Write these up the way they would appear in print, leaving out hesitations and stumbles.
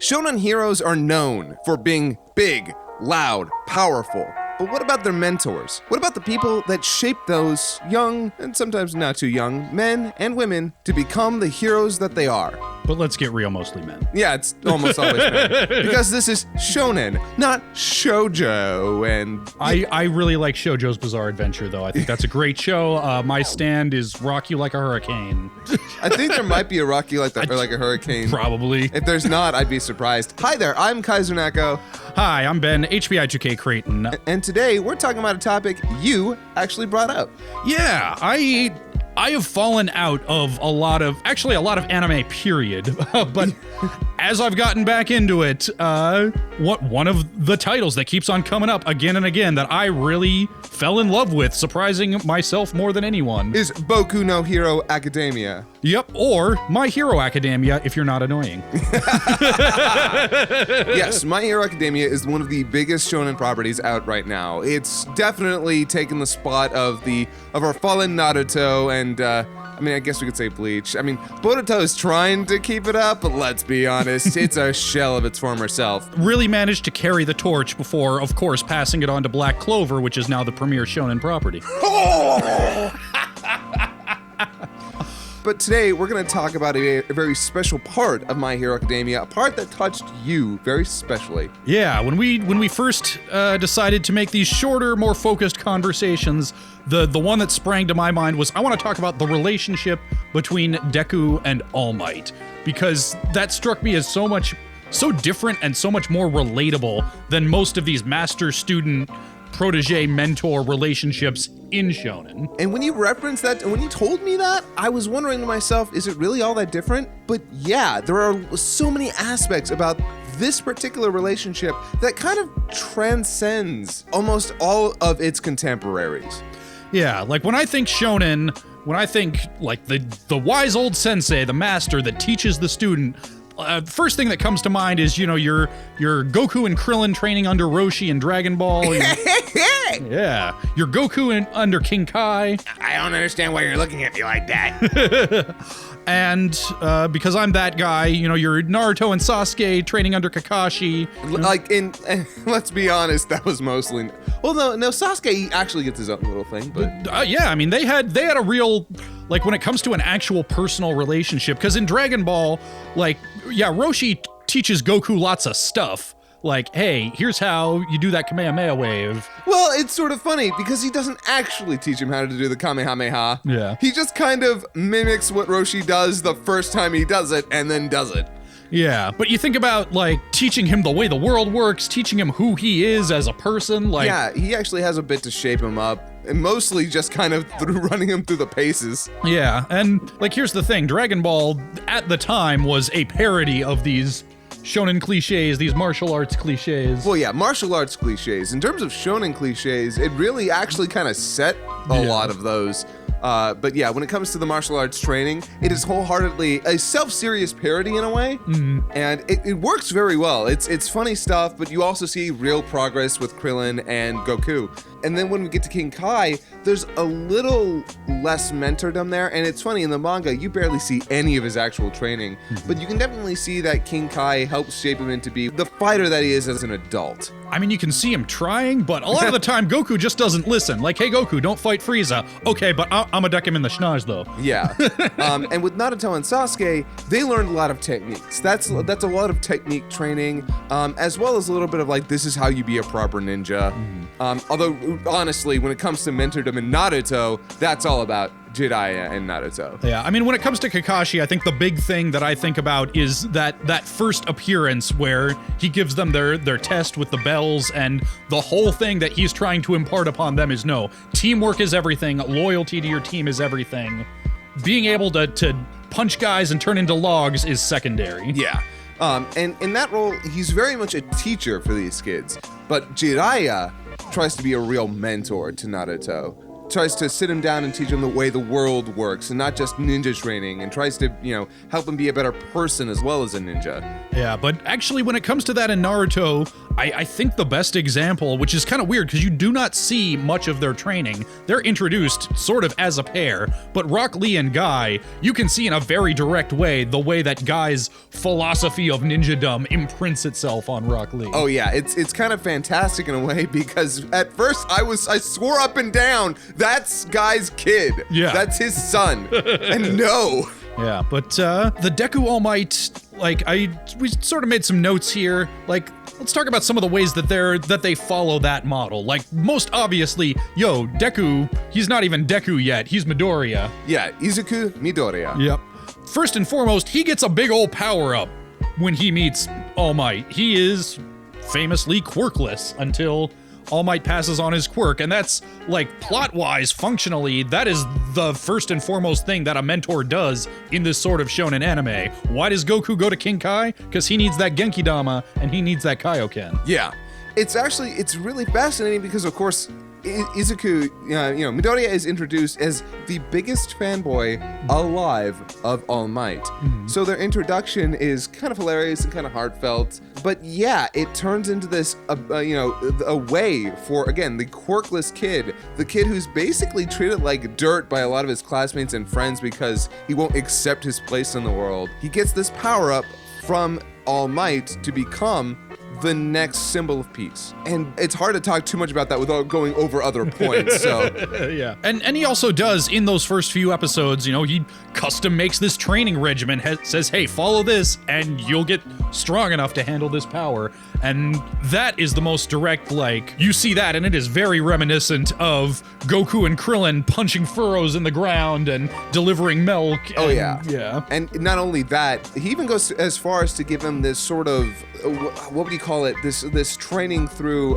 Shonen heroes are known for being big, loud, powerful. But what about their mentors? What about the people that shape those young, and sometimes not too young, men and women to become the heroes that they are? But let's get real, mostly men. Yeah, it's almost always men. Because this is shonen, not shoujo. And I really like Shoujo's Bizarre Adventure, though. I think that's a great show. My stand is Rock You Like a Hurricane. I think there might be a Rocky like that, or like a hurricane. Probably. If there's not, I'd be surprised. Hi there, I'm KaiserNeko. Hi, I'm Ben, HBI2K Creighton. And today we're talking about a topic you actually brought up. Yeah, I have fallen out of a lot of anime, period. But as I've gotten back into it, one of the titles that keeps on coming up again and again that I really fell in love with, surprising myself more than anyone, is Boku no Hero Academia. Yep, or My Hero Academia if you're not annoying. Yes, My Hero Academia is one of the biggest shonen properties out right now. It's definitely taken the spot of our fallen Naruto and I guess we could say Bleach. Boruto is trying to keep it up, but let's be honest, it's a shell of its former self. Really managed to carry the torch before, of course, passing it on to Black Clover, which is now the premier shonen property. But today, we're going to talk about a very special part of My Hero Academia, a part that touched you very specially. Yeah, when we first decided to make these shorter, more focused conversations, the one that sprang to my mind was I want to talk about the relationship between Deku and All Might, because that struck me as so different and so much more relatable than most of these master-student protege-mentor relationships in shonen. And when you referenced that, and when you told me that, I was wondering to myself, is it really all that different? But yeah, there are so many aspects about this particular relationship that kind of transcends almost all of its contemporaries. Yeah, like when I think shonen, when I think like the wise old sensei, the master that teaches the student, first thing that comes to mind is, your Goku and Krillin training under Roshi and Dragon Ball. Yeah, your Goku under King Kai. I don't understand why you're looking at me like that. And because I'm that guy, your Naruto and Sasuke training under Kakashi. Let's be honest, that was mostly. Well, no, Sasuke actually gets his own little thing, but yeah, they had a real, like, when it comes to an actual personal relationship, because in Dragon Ball, Roshi teaches Goku lots of stuff. Like, hey, here's how you do that Kamehameha wave. Well, it's sort of funny because he doesn't actually teach him how to do the Kamehameha. Yeah. He just kind of mimics what Roshi does the first time he does it and then does it. Yeah, but you think about, teaching him the way the world works, teaching him who he is as a person, Yeah, he actually has a bit to shape him up, and mostly just kind of through running him through the paces. Yeah, and, here's the thing, Dragon Ball, at the time, was a parody of these shonen cliches, these martial arts cliches. Well, yeah, martial arts cliches. In terms of shonen cliches, it really actually kind of set a lot of those. But yeah, when it comes to the martial arts training, it is wholeheartedly a self-serious parody in a way, and it works very well. It's funny stuff, but you also see real progress with Krillin and Goku. And then when we get to King Kai, there's a little less mentordom there, and it's funny, in the manga, you barely see any of his actual training, but you can definitely see that King Kai helps shape him into be the fighter that he is as an adult. You can see him trying, but a lot of the time, Goku just doesn't listen. Like, hey, Goku, don't fight Frieza. Okay, but I'm gonna deck him in the schnoz, though. Yeah. And with Naruto and Sasuke, they learned a lot of techniques. That's a lot of technique training, as well as a little bit of, this is how you be a proper ninja. Although, honestly, when it comes to mentordom in Naruto, that's all about Jiraiya and Naruto. Yeah, when it comes to Kakashi, I think the big thing that I think about is that first appearance where he gives them their test with the bells, and the whole thing that he's trying to impart upon them is no, teamwork is everything, loyalty to your team is everything. Being able to punch guys and turn into logs is secondary. Yeah. And in that role, he's very much a teacher for these kids. But Jiraiya tries to be a real mentor to Naruto, tries to sit him down and teach him the way the world works and not just ninja training, and tries to, help him be a better person as well as a ninja. Yeah, but actually when it comes to that in Naruto, I think the best example, which is kind of weird because you do not see much of their training, they're introduced sort of as a pair, but Rock Lee and Guy, you can see in a very direct way the way that Guy's philosophy of ninjadom imprints itself on Rock Lee. Oh yeah, it's kind of fantastic in a way, because at first I swore up and down, that's Guy's kid. Yeah. That's his son. And no. Yeah, but the Deku All Might, we sort of made some notes here. Let's talk about some of the ways that they follow that model. Most obviously, Deku, he's not even Deku yet. He's Midoriya. Yeah, Izuku Midoriya. Yep. First and foremost, he gets a big old power up when he meets All Might. He is famously quirkless until All Might passes on his quirk, and that's, plot-wise, functionally, that is the first and foremost thing that a mentor does in this sort of shonen anime. Why does Goku go to King Kai? Because he needs that Genki Dama, and he needs that Kaioken. Yeah. It's really fascinating because, of course, Izuku, Midoriya is introduced as the biggest fanboy alive of All Might. Mm-hmm. So their introduction is kind of hilarious and kind of heartfelt. But yeah, it turns into this, a way for, again, the quirkless kid, the kid who's basically treated like dirt by a lot of his classmates and friends because he won't accept his place in the world. He gets this power up from All Might to become the next symbol of peace. And it's hard to talk too much about that without going over other points, so. Yeah. And he also does, in those first few episodes, he custom makes this training regimen, says, hey, follow this, and you'll get strong enough to handle this power. And that is the most direct, you see that, and it is very reminiscent of Goku and Krillin punching furrows in the ground and delivering milk. Oh, yeah. Yeah. And not only that, he even goes as far as to give him this sort of, what would you call it? This training through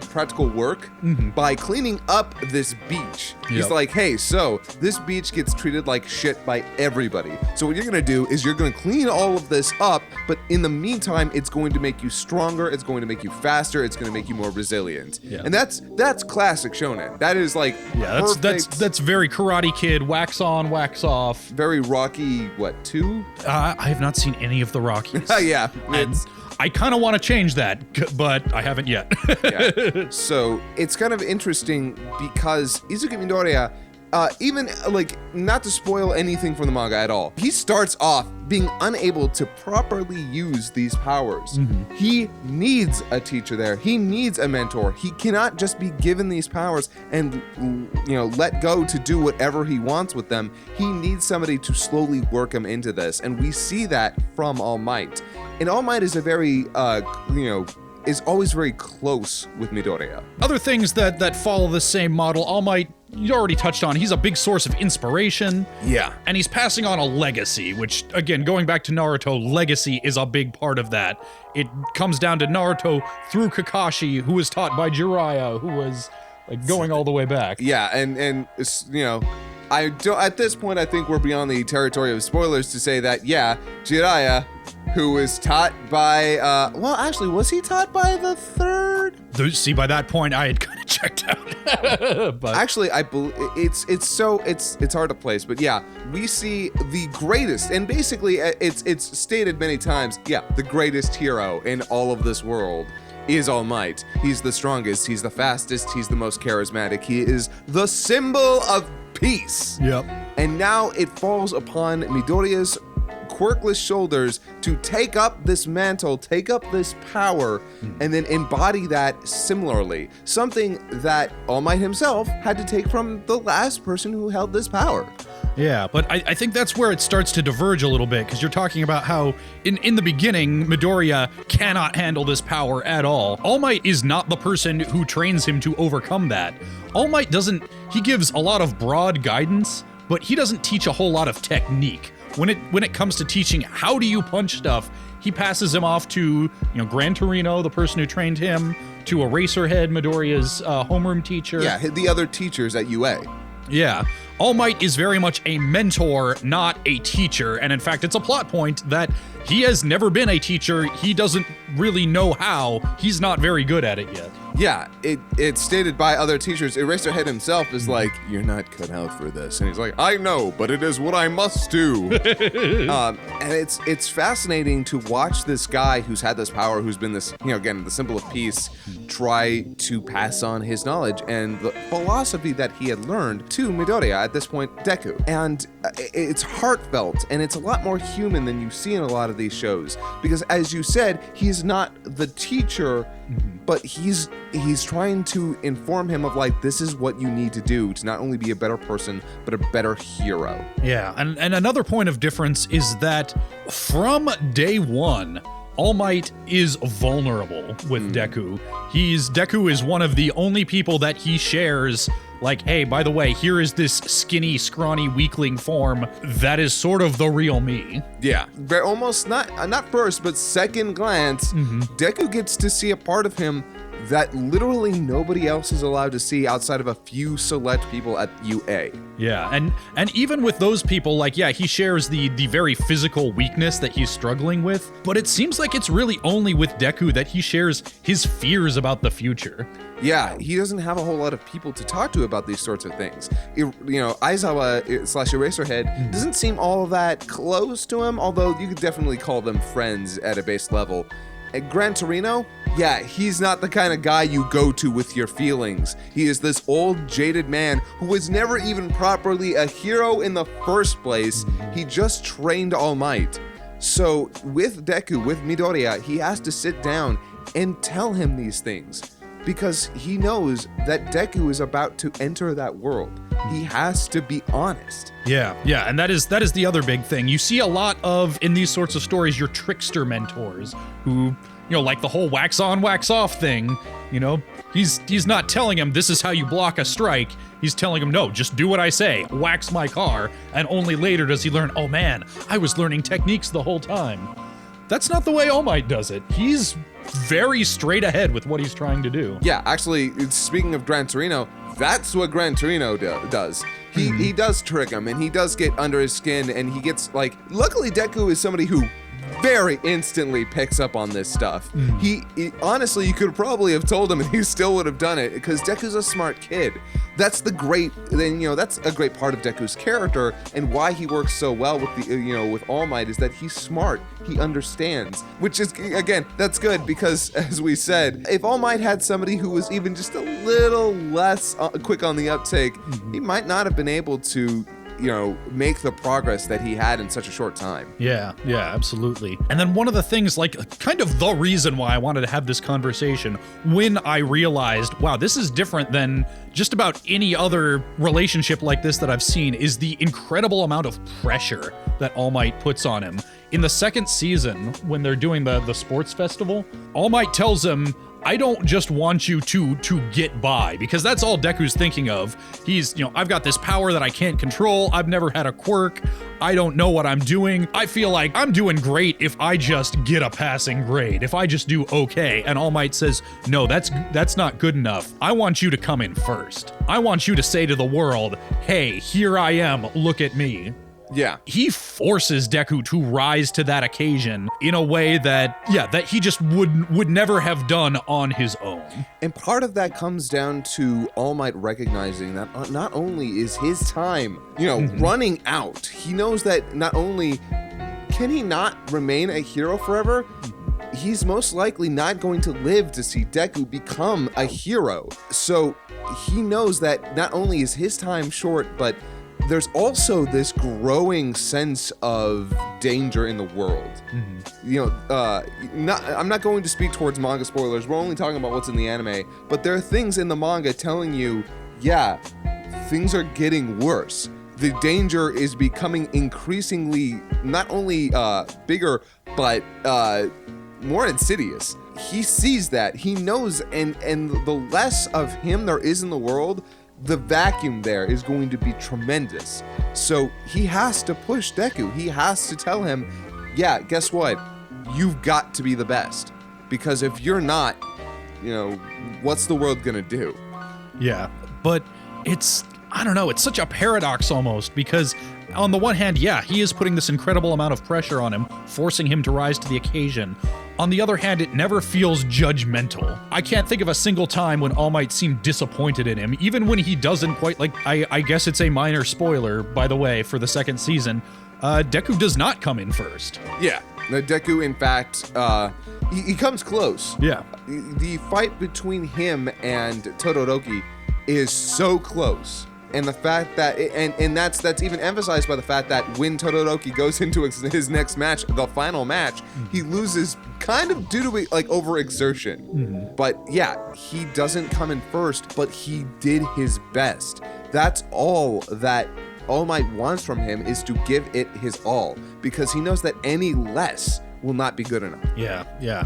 practical work by cleaning up this beach. Yep. He's like, hey, so this beach gets treated like shit by everybody. So what you're gonna do is you're gonna clean all of this up, but in the meantime, it's going to make you stronger, it's going to make you faster, it's going to make you more resilient. Yeah. And that's classic shonen. That is that's very Karate Kid, wax on, wax off. Very Rocky, 2? I have not seen any of the Rockies. Yeah. I kind of want to change that, but I haven't yet. Yeah. So it's kind of interesting because Izuku Midoriya, even not to spoil anything from the manga at all, he starts off being unable to properly use these powers. Mm-hmm. He needs a teacher there. He needs a mentor. He cannot just be given these powers and let go to do whatever he wants with them. He needs somebody to slowly work him into this, and we see that from All Might. And All Might is a very is always very close with Midoriya. Other things that follow the same model, All Might, you already touched on, he's a big source of inspiration. Yeah. And he's passing on a legacy, which, again, going back to Naruto, legacy is a big part of that. It comes down to Naruto through Kakashi, who was taught by Jiraiya, who was going all the way back. Yeah, and I don't, at this point, I think we're beyond the territory of spoilers to say that, yeah, Jiraiya, who was taught by, was he taught by the third? See, by that point, I had kind of checked out. But actually, I believe it's hard to place, but yeah, we see the greatest, and basically, it's stated many times, yeah, the greatest hero in all of this world is All Might. He's the strongest, he's the fastest, he's the most charismatic, he is the symbol of peace. Yep. And now it falls upon Midoriya's quirkless shoulders to take up this mantle, take up this power, and then embody that similarly. Something that All Might himself had to take from the last person who held this power. Yeah, but I think that's where it starts to diverge a little bit, because you're talking about how, in the beginning, Midoriya cannot handle this power at all. All Might is not the person who trains him to overcome that. All Might he gives a lot of broad guidance, but he doesn't teach a whole lot of technique. When it comes to teaching how do you punch stuff, he passes him off to, Gran Torino, the person who trained him, to Eraserhead, Midoriya's homeroom teacher. Yeah, the other teachers at UA. Yeah. All Might is very much a mentor, not a teacher. And in fact, it's a plot point that he has never been a teacher. He doesn't really know how. He's not very good at it yet. Yeah, it's stated by other teachers. Eraserhead himself is like, you're not cut out for this. And he's like, I know, but it is what I must do. And it's fascinating to watch this guy who's had this power, who's been this, again, the symbol of peace, try to pass on his knowledge and the philosophy that he had learned to Midoriya, at this point, Deku. And it's heartfelt, and it's a lot more human than you see in a lot of these shows. Because as you said, he's not the teacher, but he's trying to inform him of like, this is what you need to do to not only be a better person, but a better hero. Yeah, and another point of difference is that from day one, All Might is vulnerable with Deku. Deku is one of the only people that he shares, like, hey, by the way, here is this skinny, scrawny weakling form that is sort of the real me. Yeah, almost not first, but second glance, Deku gets to see a part of him that literally nobody else is allowed to see outside of a few select people at UA. Yeah, and even with those people, like, yeah, he shares the very physical weakness that he's struggling with, but it seems like it's really only with Deku that he shares his fears about the future. Yeah, he doesn't have a whole lot of people to talk to about these sorts of things. Aizawa / Eraserhead doesn't seem all that close to him, although you could definitely call them friends at a base level. And Gran Torino, yeah, he's not the kind of guy you go to with your feelings. He is this old, jaded man who was never even properly a hero in the first place. He just trained All Might. So with Deku, with Midoriya, he has to sit down and tell him these things, because he knows that Deku is about to enter that world. He has to be honest. Yeah, and that is the other big thing. You see a lot of, in these sorts of stories, your trickster mentors who, like the whole wax on, wax off thing, he's not telling him this is how you block a strike. He's telling him, no, just do what I say, wax my car, and only later does he learn, oh man, I was learning techniques the whole time. That's not the way All Might does it. He's very straight ahead with what he's trying to do. Yeah, actually, speaking of Gran Torino, that's what Gran Torino does. He does trick him, and he does get under his skin, and he gets, luckily Deku is somebody who very instantly picks up on this stuff. He honestly, you could probably have told him and he still would have done it, because Deku's a smart kid. That's that's a great part of Deku's character, and why he works so well with with All Might is that he's smart. He understands, which is, again, that's good, because as we said, if All Might had somebody who was even just a little less quick on the uptake, he might not have been able to make the progress that he had in such a short time. Yeah, absolutely. And then one of the things, kind of the reason why I wanted to have this conversation, when I realized, wow, this is different than just about any other relationship like this that I've seen, is the incredible amount of pressure that All Might puts on him. In the second season, when they're doing the sports festival, All Might tells him, I don't just want you to get by, because that's all Deku's thinking of. He's, I've got this power that I can't control. I've never had a quirk. I don't know what I'm doing. I feel like I'm doing great if I just get a passing grade, if I just do okay. And All Might says, no, that's not good enough. I want you to come in first. I want you to say to the world, hey, here I am, look at me. Yeah. He forces Deku to rise to that occasion in a way that he just would never have done on his own. And part of that comes down to All Might recognizing that not only is his time, running out, he knows that not only can he not remain a hero forever, he's most likely not going to live to see Deku become a hero. So he knows that not only is his time short, but there's also this growing sense of danger in the world. I'm not going to speak towards manga spoilers. We're only talking about what's in the anime, but there are things in the manga telling you, yeah, things are getting worse. The danger is becoming increasingly not only bigger, but more insidious. He sees that. He knows, and the less of him there is in the world, the vacuum there is going to be tremendous. So he has to push Deku. He has to tell him, yeah, guess what? You've got to be the best. Because if you're not, what's the world gonna do? Yeah, but it's I don't know, it's such a paradox almost, because on the one hand, yeah, he is putting this incredible amount of pressure on him, forcing him to rise to the occasion. On the other hand, it never feels judgmental. I can't think of a single time when All Might seemed disappointed in him, even when he doesn't quite, like, I guess it's a minor spoiler, by the way, for the second season, Deku does not come in first. Yeah, Deku, in fact, he comes close. Yeah. The fight between him and Todoroki is so close. And the fact that, and that's even emphasized by the fact that when Todoroki goes into his next match, the final match, he loses kind of due to like overexertion. But yeah, he doesn't come in first, but he did his best. That's all that All Might wants from him, is to give it his all, because he knows that any less will not be good enough. Yeah.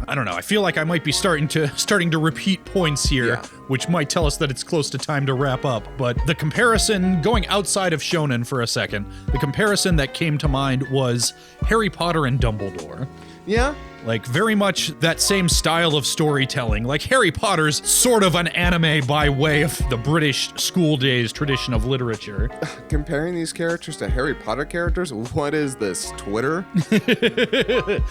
I don't know. I feel like I might be starting to repeat points here, which might tell us that it's close to time to wrap up. But the comparison, going outside of Shonen for a second, the comparison that came to mind was Harry Potter and Dumbledore. Yeah? Like, very much that same style of storytelling. Like, Harry Potter's sort of an anime by way of the British school days tradition of literature. Comparing these characters to Harry Potter characters? What is this, Twitter?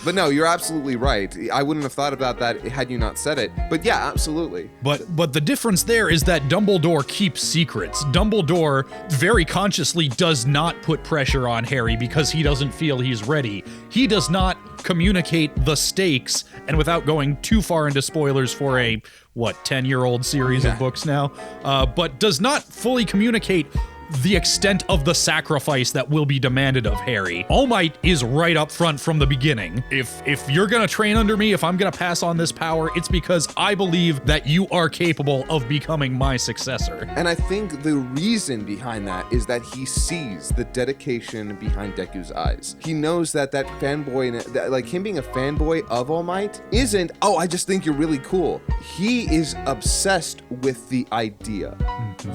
But no, you're absolutely right. I wouldn't have thought about that had you not said it. But yeah, absolutely. But the difference there is that Dumbledore keeps secrets. Dumbledore very consciously does not put pressure on Harry because he doesn't feel he's ready. He does not communicate the stakes, and without going too far into spoilers for a 10-year-old series of books now, but does not fully communicate the extent of the sacrifice that will be demanded of Harry. All Might is right up front from the beginning. If you're gonna train under me, if I'm gonna pass on this power, it's because I believe that you are capable of becoming my successor. And I think the reason behind that is that he sees the dedication behind Deku's eyes. He knows that fanboy, like him being a fanboy of All Might, isn't, oh, I just think you're really cool. He is obsessed with the idea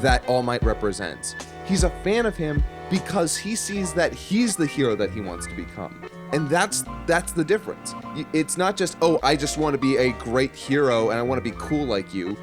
that All Might represents. He's a fan of him because he sees that he's the hero that he wants to become. And that's the difference. It's not just, oh, I just want to be a great hero and I want to be cool like you.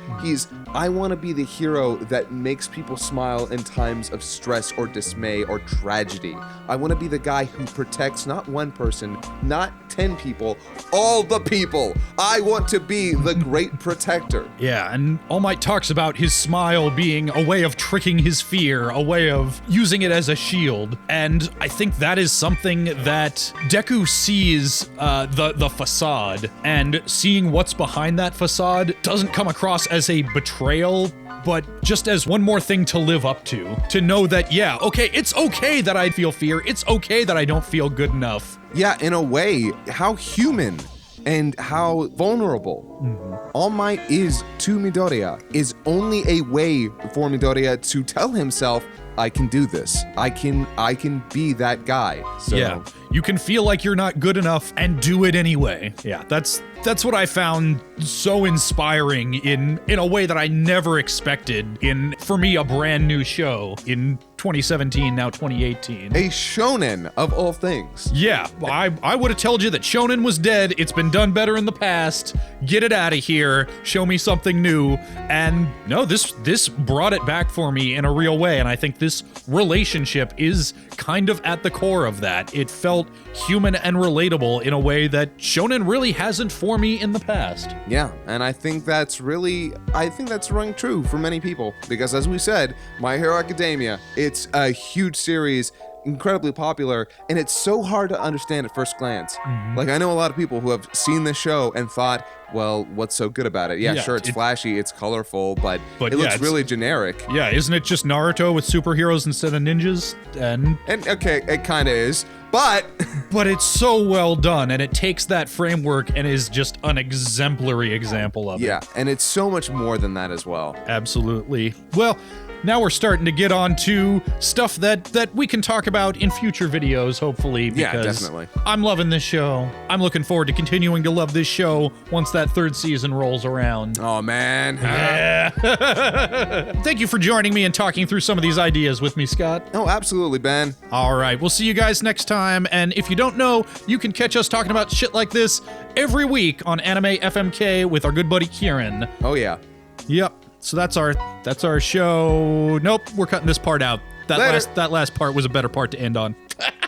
I want to be the hero that makes people smile in times of stress or dismay or tragedy. I want to be the guy who protects not one person, not 10 people, all the people. I want to be the great protector. Yeah, and All Might talks about his smile being a way of tricking his fear, a way of using it as a shield. And I think that is something that Deku sees the facade, and seeing what's behind that facade doesn't come across as a betrayal, but just as one more thing to live up to know that, yeah, okay, it's okay that I feel fear, it's okay that I don't feel good enough. Yeah, in a way, how human and how vulnerable All Might is to Midoriya is only a way for Midoriya to tell himself, I can do this. I can be that guy. So. Yeah, you can feel like you're not good enough and do it anyway. Yeah, that's what I found so inspiring in a way that I never expected in, for me, a brand new show in 2017, now 2018. A shonen of all things. Yeah, I would have told you that shonen was dead. It's been done better in the past. Get it out of here. Show me something new. And no, this brought it back for me in a real way. And I think this relationship is kind of at the core of that. It felt human and relatable in a way that shonen really hasn't for me in the past. Yeah, and I think that's rung true for many people, because as we said, My Hero Academia, it's a huge series, incredibly popular, and it's so hard to understand at first glance. Like, I know a lot of people who have seen this show and thought, well, what's so good about it? Yeah, sure, it's flashy, it's colorful, but it looks really generic. Yeah, isn't it just Naruto with superheroes instead of ninjas? And okay, it kind of is, but it's so well done, and it takes that framework and is just an exemplary example of it. Yeah, and it's so much more than that as well. Absolutely. Well, now we're starting to get on to stuff that we can talk about in future videos, hopefully, because yeah, definitely. I'm loving this show. I'm looking forward to continuing to love this show once that third season rolls around. Oh, man. Yeah. Thank you for joining me and talking through some of these ideas with me, Scott. Oh, absolutely, Ben. All right, we'll see you guys next time, and if you don't know, you can catch us talking about shit like this every week on Anime FMK with our good buddy Kieran. Oh, yeah. Yep, so that's our That's our show. Nope, we're cutting this part out. Later. That last part was a better part to end on.